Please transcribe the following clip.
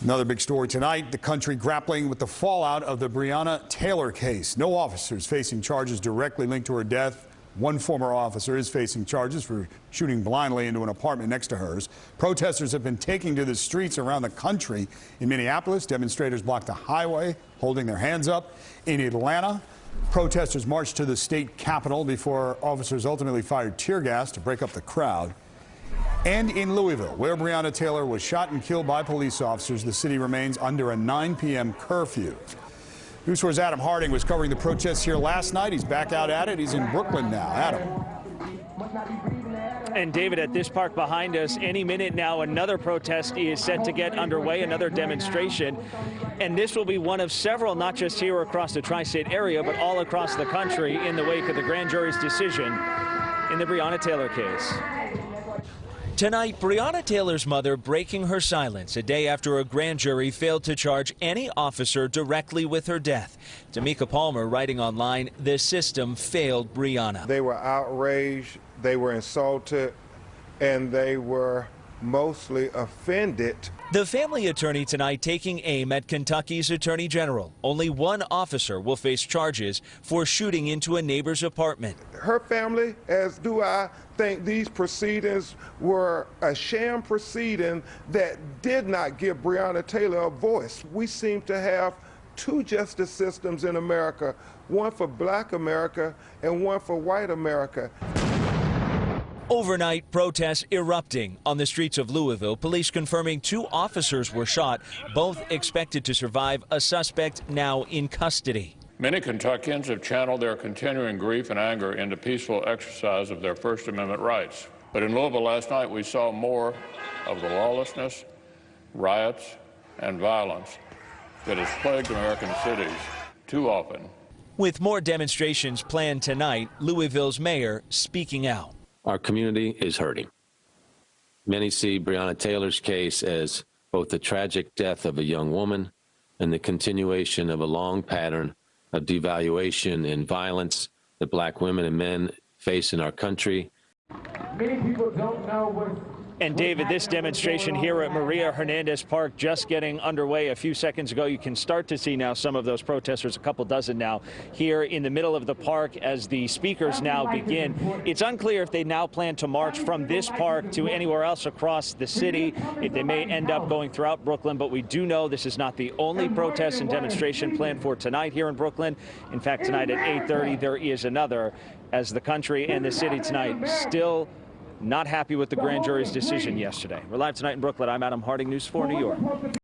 Another big story tonight, the country grappling with the fallout of the Breonna Taylor case. No officers facing charges directly linked to her death. One former officer is facing charges for shooting blindly into an apartment next to hers. Protesters have been taking to the streets around the country. In Minneapolis, demonstrators blocked the highway, holding their hands up. In Atlanta, protesters marched to the state capitol before officers ultimately fired tear gas to break up the crowd. And in Louisville, where Breonna Taylor was shot and killed by police officers, the city remains under a 9 p.m. curfew. News 4's Adam Harding was covering the protests here last night. He's back out at it. He's in Brooklyn now. Adam. And David, at this park behind us, any minute now, another protest is set to get underway, another demonstration. And this will be one of several, not just here across the tri-state area, but all across the country in the wake of the grand jury's decision in the Breonna Taylor case. Tonight, Breonna Taylor's mother breaking her silence a day after a grand jury failed to charge any officer directly with her death. Tamika Palmer writing online, the system failed Breonna. They were outraged, they were insulted, and they were mostly offended. The family attorney tonight taking aim at Kentucky's Attorney General. Only one officer will face charges for shooting into a neighbor's apartment. Her family, as do I, think these proceedings were a sham proceeding that did not give Breonna Taylor a voice. We seem to have two justice systems in America, one for Black America and one for white America. Overnight, protests erupting on the streets of Louisville. Police confirming 2 officers were shot, both expected to survive. A suspect now in custody. Many Kentuckians have channeled their continuing grief and anger into peaceful exercise of their First Amendment rights. But in Louisville last night, we saw more of the lawlessness, riots, and violence that has plagued American cities too often. With more demonstrations planned tonight, Louisville's mayor speaking out. Our community is hurting. Many see Breonna Taylor's case as both the tragic death of a young woman and the continuation of a long pattern of devaluation and violence that Black women and men face in our country. Many people don't know what. And David, this demonstration here at Maria Hernandez Park just getting underway a few seconds ago. You can start to see now some of those protesters, a couple dozen now, here in the middle of the park as the speakers now begin. It's unclear if they now plan to march from this park to anywhere else across the city, if they may end up going throughout Brooklyn, but we do know this is not the only protest and demonstration planned for tonight here in Brooklyn. In fact, tonight at 8:30, there is another, as the country and the city tonight still not happy with the grand jury's decision yesterday. We're live tonight in Brooklyn. I'm Adam Harding, News 4 New York.